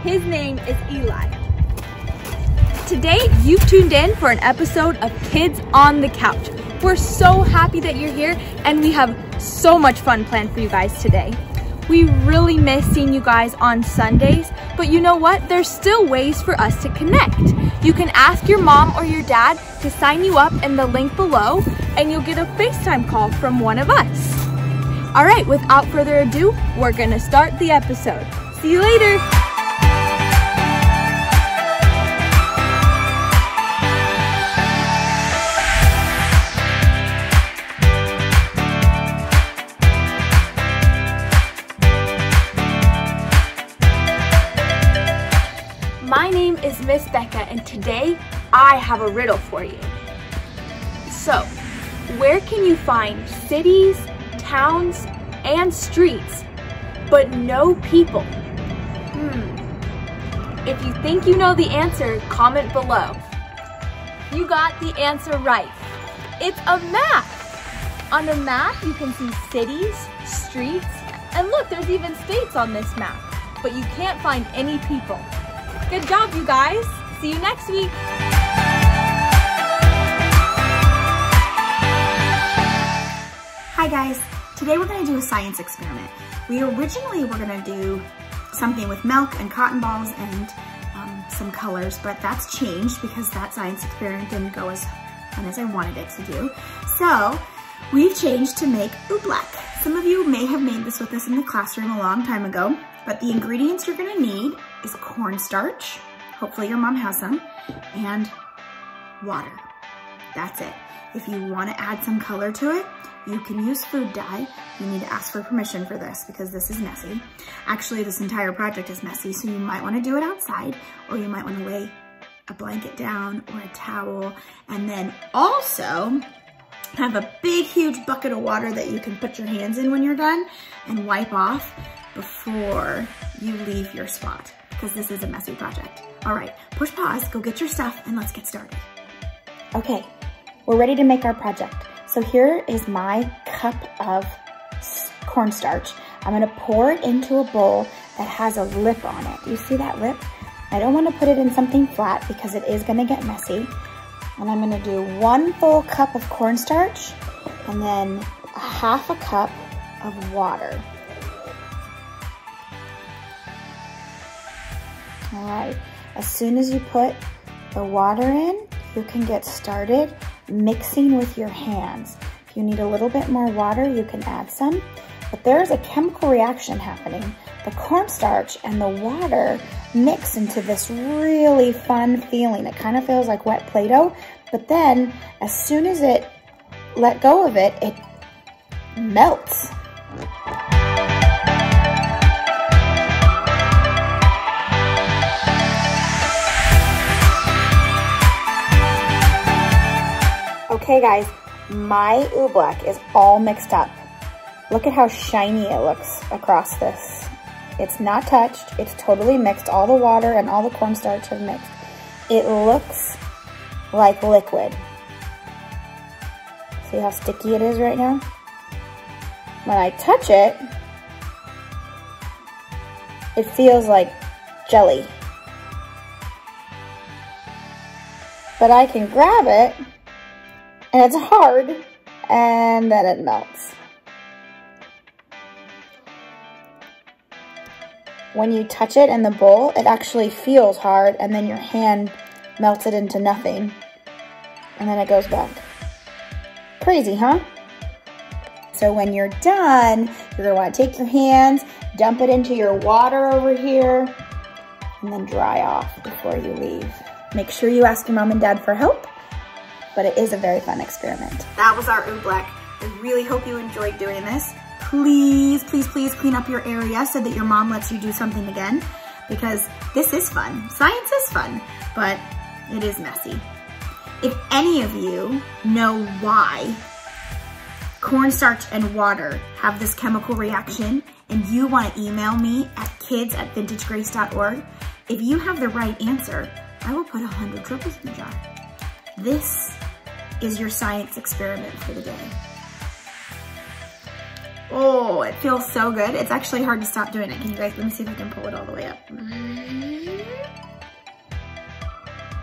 His name is Eli. Today, you've tuned in for an episode of Kids on the Couch. We're so happy that you're here, and we have so much fun planned for you guys today. We really miss seeing you guys on Sundays, but you know what? There's still ways for us to connect. You can ask your mom or your dad to sign you up in the link below, and you'll get a FaceTime call from one of us. All right, without further ado, we're gonna start the episode. See you later. My name is Miss Becca, and today I have a riddle for you. So, where can you find cities, towns, and streets, but no people? If you think you know the answer, comment below. You got the answer right. It's a map. On a map, you can see cities, streets, and look, there's even states on this map, but you can't find any people. Good job, you guys. See you next week. Hi guys, today we're going to do a science experiment. We originally were going to do something with milk and cotton balls and some colors, but that's changed because that science experiment didn't go as fun as I wanted it to do. So we've changed to make oobleck. Some of you may have made this with us in the classroom a long time ago, but the ingredients you're going to need is cornstarch, hopefully your mom has some, and water. That's it. If you want to add some color to it, you can use food dye. You need to ask for permission for this because this is messy. Actually, this entire project is messy, so you might want to do it outside, or you might want to lay a blanket down or a towel, and then also have a big, huge bucket of water that you can put your hands in when you're done and wipe off before you leave your spot, because this is a messy project. All right, push pause, go get your stuff, and let's get started. Okay, we're ready to make our project. So here is my cup of cornstarch. I'm gonna pour it into a bowl that has a lip on it. Do you see that lip? I don't wanna put it in something flat because it is gonna get messy. And I'm gonna do 1 full cup of cornstarch and then 1/2 cup of water. All right, as soon as you put the water in, you can get started mixing with your hands. If you need a little bit more water, you can add some, but there's a chemical reaction happening. The cornstarch and the water mix into this really fun feeling. It kind of feels like wet Play-Doh, but then as soon as it let go of it, it melts. Okay guys, my oobleck is all mixed up. Look at how shiny it looks across this. It's not touched, it's totally mixed. All the water and all the cornstarch have mixed. It looks like liquid. See how sticky it is right now? When I touch it, it feels like jelly. But I can grab it, and it's hard, and then it melts. When you touch it in the bowl, it actually feels hard, and then your hand melts it into nothing, and then it goes back. Crazy, huh? So when you're done, you're gonna wanna take your hands, dump it into your water over here, and then dry off before you leave. Make sure you ask your mom and dad for help, but it is a very fun experiment. That was our oobleck. I really hope you enjoyed doing this. Please, please, please clean up your area so that your mom lets you do something again, because this is fun. Science is fun, but it is messy. If any of you know why cornstarch and water have this chemical reaction and you want to email me at kids@vintagegrace.org, if you have the right answer, I will put 100 triples in the jar. This is your science experiment for the day. Oh, it feels so good. It's actually hard to stop doing it. Can you guys, let me see if I can pull it all the way up.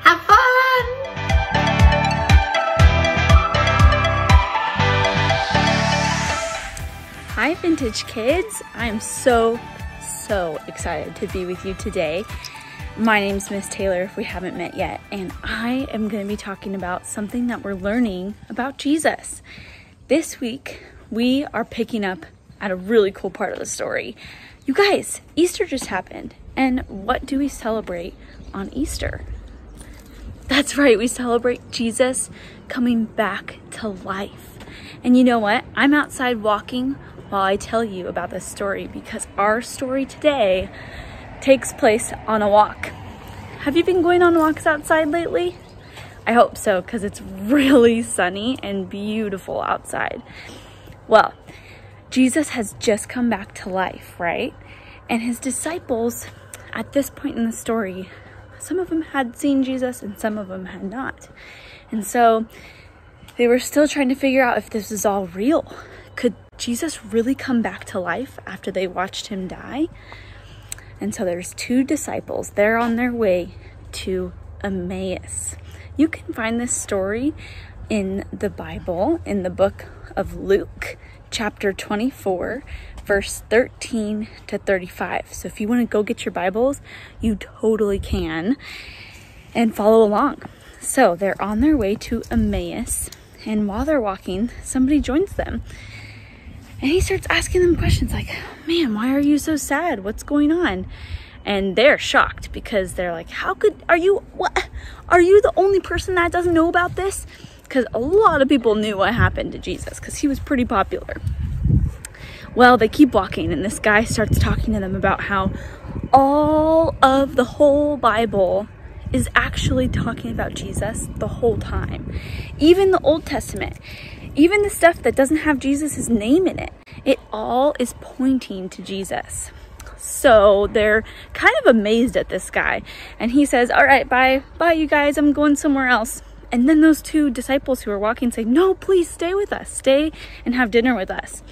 Have fun! Hi Vintage Kids, I'm so excited to be with you today. My name's Miss Taylor if we haven't met yet, and I am going to be talking about something that we're learning about Jesus. This week we are picking up at a really cool part of the story. You guys, Easter just happened, and what do we celebrate on Easter? That's right, we celebrate Jesus coming back to life. And you know what? I'm outside walking while I tell you about this story because our story today takes place on a walk. Have you been going on walks outside lately? I hope so, because it's really sunny and beautiful outside. Well, Jesus has just come back to life, right? And his disciples, at this point in the story, some of them had seen Jesus and some of them had not. And so they were still trying to figure out if this is all real. Could Jesus really come back to life after they watched him die? And so there's two disciples. They're on their way to Emmaus. You can find this story in the Bible, in the book of Luke, chapter 24, verse 13 to 35. So if you want to go get your Bibles, you totally can and follow along. So they're on their way to Emmaus, and while they're walking, somebody joins them. And he starts asking them questions like, man, why are you so sad? What's going on? And they're shocked because they're like, are you the only person that doesn't know about this? Because a lot of people knew what happened to Jesus because he was pretty popular. Well, they keep walking and this guy starts talking to them about how all of the whole Bible is actually talking about Jesus the whole time. Even the Old Testament. Even the stuff that doesn't have Jesus' name in it, it all is pointing to Jesus. So they're kind of amazed at this guy. And he says, all right, bye you guys, I'm going somewhere else. And then those two disciples who are walking say, no, please stay with us. Stay and have dinner with us.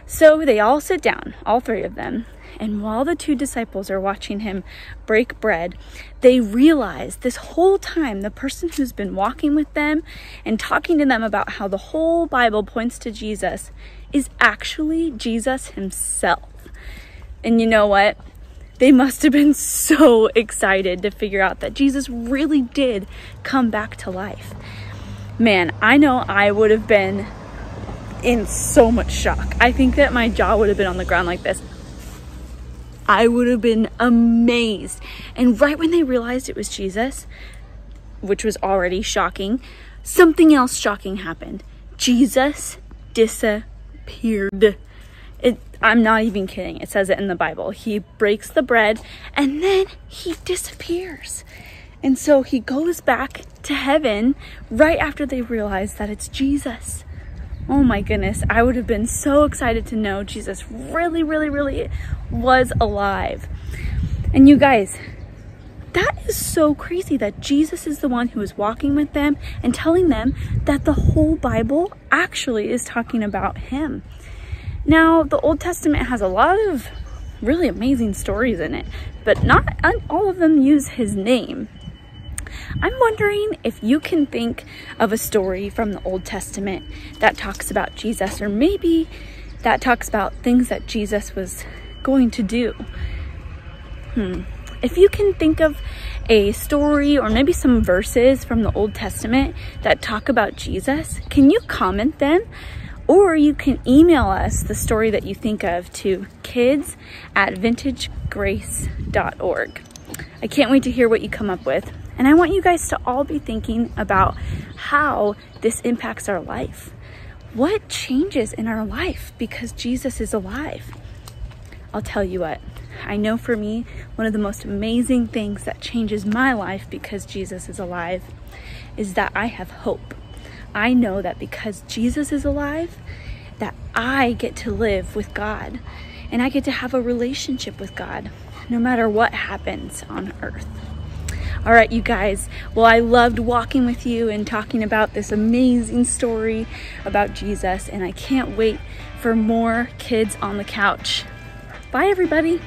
So they all sit down, all three of them. And while the two disciples are watching him break bread, they realize this whole time the person who's been walking with them and talking to them about how the whole Bible points to Jesus is actually Jesus himself. And you know what? They must have been so excited to figure out that Jesus really did come back to life. Man, I know I would have been in so much shock. I think that my jaw would have been on the ground like this. I would have been amazed. And right when they realized it was Jesus, which was already shocking, something else shocking happened. Jesus disappeared. I'm not even kidding. It says it in the Bible. He breaks the bread and then he disappears. And so he goes back to heaven right after they realize that it's Jesus. Oh my goodness, I would have been so excited to know Jesus really was alive. And you guys, that is so crazy that Jesus is the one who is walking with them and telling them that the whole Bible actually is talking about him. Now, the Old Testament has a lot of really amazing stories in it, but not all of them use his name. I'm wondering if you can think of a story from the Old Testament that talks about Jesus, or maybe that talks about things that Jesus was going to do. If you can think of a story or maybe some verses from the Old Testament that talk about Jesus, can you comment them? Or you can email us the story that you think of to kids@vintagegrace.org. I can't wait to hear what you come up with. And I want you guys to all be thinking about how this impacts our life. What changes in our life because Jesus is alive? I'll tell you what, I know for me, one of the most amazing things that changes my life because Jesus is alive is that I have hope. I know that because Jesus is alive, that I get to live with God and I get to have a relationship with God no matter what happens on earth. All right, you guys. Well, I loved walking with you and talking about this amazing story about Jesus, and I can't wait for more Kids on the Couch. Bye, everybody.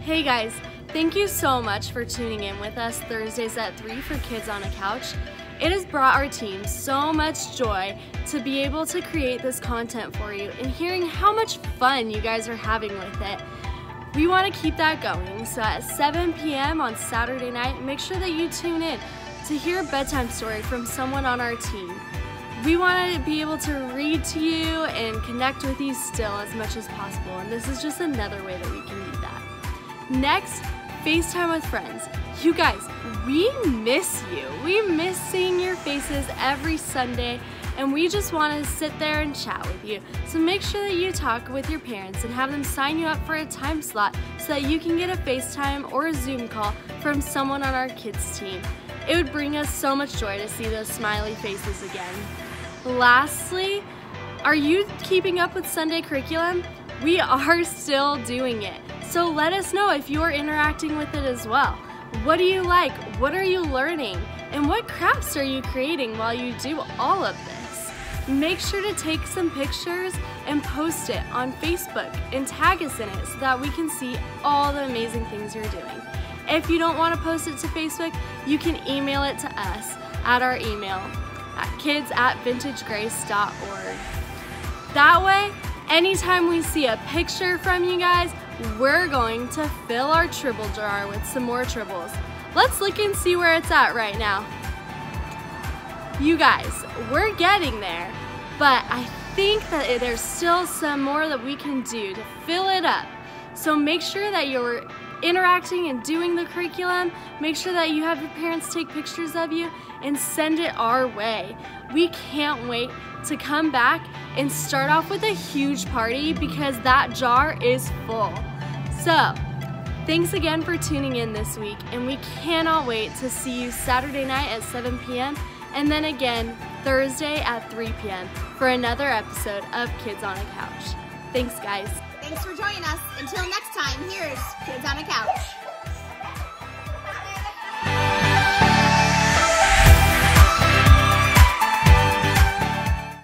Hey guys, thank you so much for tuning in with us Thursdays at 3 for Kids on a Couch. It has brought our team so much joy to be able to create this content for you and hearing how much fun you guys are having with it. We want to keep that going, so at 7 p.m. on Saturday night, make sure that you tune in to hear a bedtime story from someone on our team. We want to be able to read to you and connect with you still as much as possible, and this is just another way that we can do that. Next, FaceTime with friends. You guys, we miss you. We miss seeing your faces every Sunday, and we just want to sit there and chat with you. So make sure that you talk with your parents and have them sign you up for a time slot so that you can get a FaceTime or a Zoom call from someone on our kids team. It would bring us so much joy to see those smiley faces again. Lastly, are you keeping up with Sunday curriculum? We are still doing it. So let us know if you're interacting with it as well. What do you like? What are you learning? And what crafts are you creating while you do all of this? Make sure to take some pictures and post it on Facebook and tag us in it so that we can see all the amazing things you're doing. If you don't want to post it to Facebook, you can email it to us at our email at kids@vintagegrace.org. That way, anytime we see a picture from you guys, we're going to fill our tribble jar with some more tribbles. Let's look and see where it's at right now. You guys, we're getting there, but I think that there's still some more that we can do to fill it up. So make sure that you're interacting and doing the curriculum. Make sure that you have your parents take pictures of you and send it our way. We can't wait to come back and start off with a huge party because that jar is full. So, thanks again for tuning in this week, and we cannot wait to see you Saturday night at 7 p.m. and then again Thursday at 3 p.m. for another episode of Kids on a Couch. Thanks, guys. Thanks for joining us. Until next time, here's Kids on a Couch.